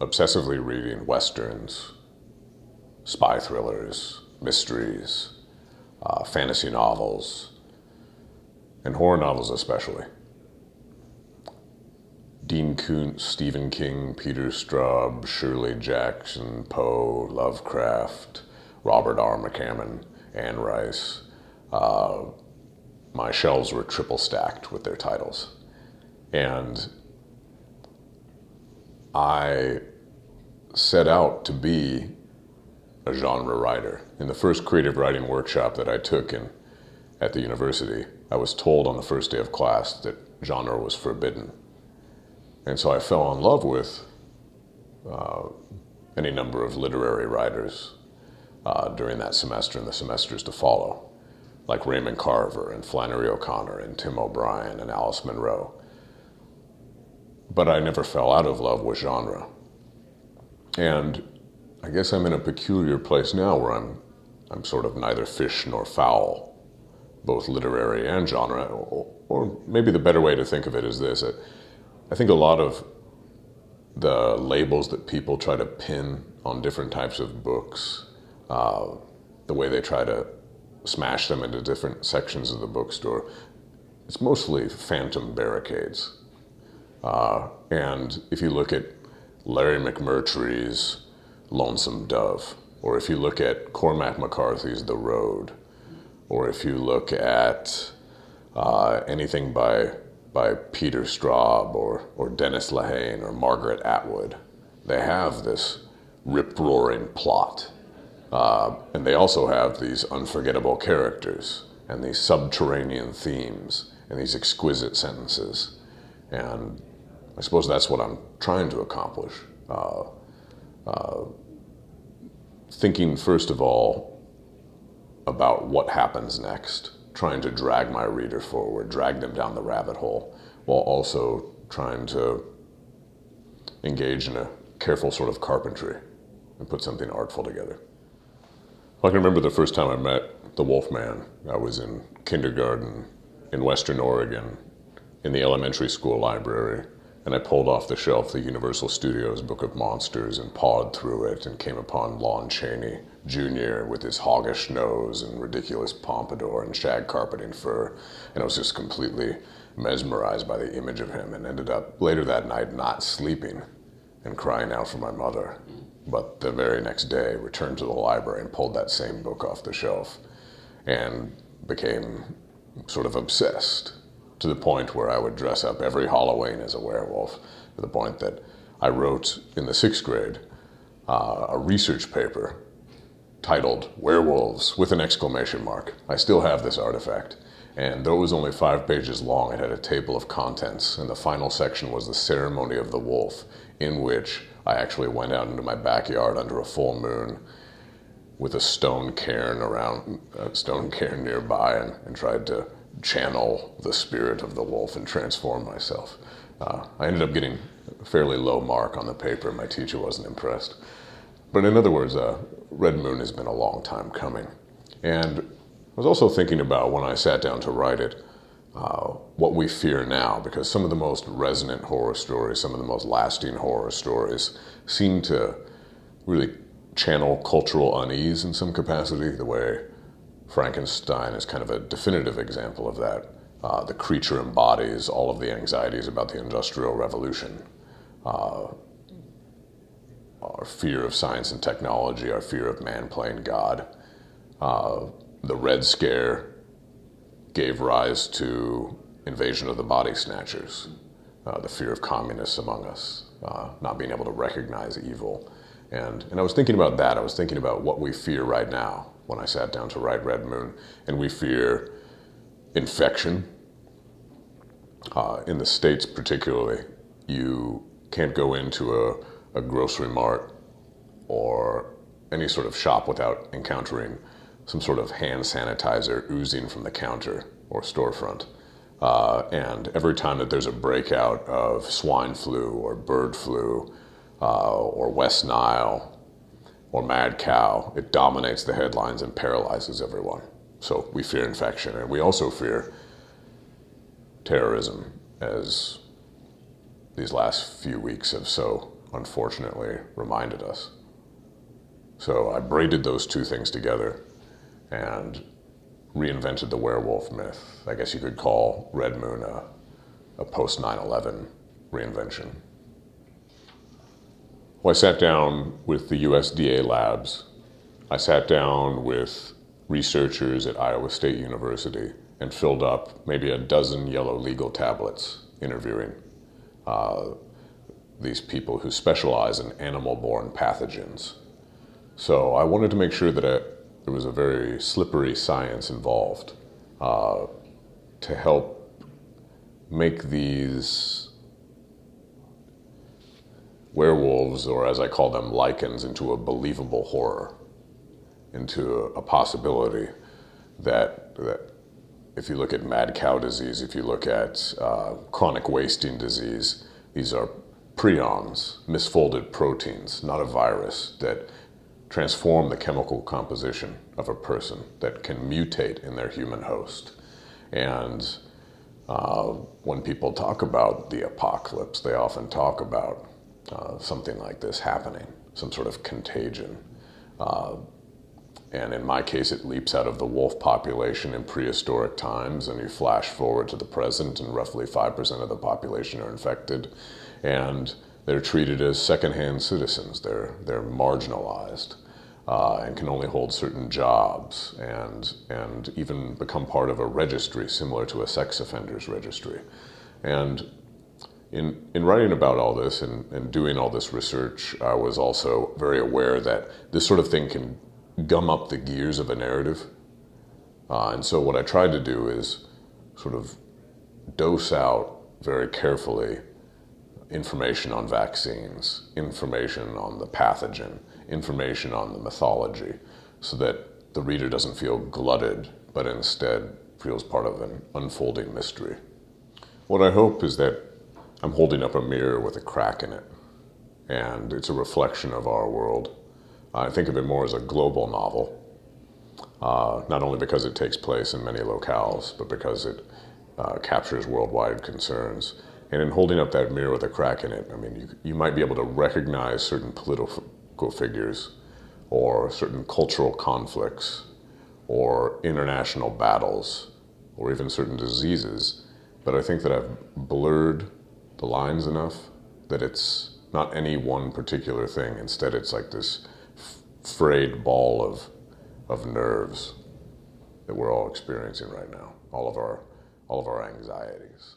obsessively reading Westerns, spy thrillers, mysteries, fantasy novels, and horror novels especially. Dean Koontz, Stephen King, Peter Straub, Shirley Jackson, Poe, Lovecraft, Robert R. McCammon, Anne Rice. My shelves were triple stacked with their titles. And I set out to be a genre writer. In the first creative writing workshop that I took at the university, I was told on the first day of class that genre was forbidden. And so I fell in love with any number of literary writers during that semester and the semesters to follow, like Raymond Carver and Flannery O'Connor and Tim O'Brien and Alice Munro. But I never fell out of love with genre. And I guess I'm in a peculiar place now where I'm sort of neither fish nor fowl, both literary and genre. Or maybe the better way to think of it is this. I think a lot of the labels that people try to pin on different types of books, the way they try to smash them into different sections of the bookstore, it's mostly phantom barricades. And if you look at Larry McMurtry's Lonesome Dove, or if you look at Cormac McCarthy's The Road, or if you look at anything by Peter Straub or Dennis Lehane or Margaret Atwood, they have this rip-roaring plot. And they also have these unforgettable characters and these subterranean themes and these exquisite sentences. And I suppose that's what I'm trying to accomplish. Thinking, first of all, about what happens next, trying to drag my reader forward, drag them down the rabbit hole, while also trying to engage in a careful sort of carpentry and put something artful together. I can remember the first time I met the Wolfman. I was in kindergarten in Western Oregon in the elementary school library, and I pulled off the shelf the Universal Studios Book of Monsters and pawed through it and came upon Lon Chaney Jr. with his hoggish nose and ridiculous pompadour and shag carpeting fur, and I was just completely mesmerized by the image of him and ended up later that night not sleeping and crying out for my mother. But the very next day returned to the library and pulled that same book off the shelf and became sort of obsessed, to the point where I would dress up every Halloween as a werewolf, to the point that I wrote in the 6th grade a research paper titled Werewolves with an exclamation mark. I still have this artifact. And though it was only 5 pages long, it had a table of contents, and the final section was the ceremony of the wolf, in which I actually went out into my backyard under a full moon with a stone cairn nearby and tried to channel the spirit of the wolf and transform myself. I ended up getting a fairly low mark on the paper. My teacher wasn't impressed. But in other words, Red Moon has been a long time coming. And I was also thinking about, when I sat down to write it, what we fear now, because some of the most resonant horror stories, some of the most lasting horror stories seem to really channel cultural unease in some capacity, the way Frankenstein is kind of a definitive example of that. The creature embodies all of the anxieties about the Industrial Revolution. Our fear of science and technology, our fear of man playing God. The Red Scare gave rise to Invasion of the Body Snatchers, the fear of communists among us, not being able to recognize evil. And I was thinking about that. I was thinking about what we fear right now when I sat down to write Red Moon. And we fear infection. In the States particularly, you can't go into a grocery mart or any sort of shop without encountering some sort of hand sanitizer oozing from the counter or storefront. And every time that there's a breakout of swine flu or bird flu or West Nile or mad cow, it dominates the headlines and paralyzes everyone. So we fear infection, and we also fear terrorism, as these last few weeks have so unfortunately reminded us. So I braided those two things together and reinvented the werewolf myth. I guess you could call Red Moon a post 9/11 reinvention. Well, I sat down with the USDA labs. I sat down with researchers at Iowa State University and filled up maybe a dozen yellow legal tablets interviewing these people who specialize in animal-borne pathogens. So I wanted to make sure that there was a very slippery science involved to help make these werewolves, or as I call them, lycans, into a believable horror, into a possibility that if you look at mad cow disease, if you look at chronic wasting disease, these are prions, misfolded proteins, not a virus, that transform the chemical composition of a person, that can mutate in their human host. And when people talk about the apocalypse, they often talk about something like this happening, some sort of contagion. And in my case, it leaps out of the wolf population in prehistoric times, and you flash forward to the present, and roughly 5% of the population are infected, and they're treated as secondhand citizens. They're marginalized and can only hold certain jobs, and even become part of a registry similar to a sex offenders registry. And in writing about all this and doing all this research, I was also very aware that this sort of thing can gum up the gears of a narrative. And so what I tried to do is sort of dose out very carefully information on vaccines, information on the pathogen, information on the mythology, so that the reader doesn't feel glutted, but instead feels part of an unfolding mystery. What I hope is that I'm holding up a mirror with a crack in it, and it's a reflection of our world. I think of it more as a global novel, not only because it takes place in many locales, but because it captures worldwide concerns. And in holding up that mirror with a crack in it, I mean, you might be able to recognize certain political figures, or certain cultural conflicts, or international battles, or even certain diseases. But I think that I've blurred the lines enough that it's not any one particular thing. Instead, it's like this frayed ball of nerves that we're all experiencing right now, all of our anxieties.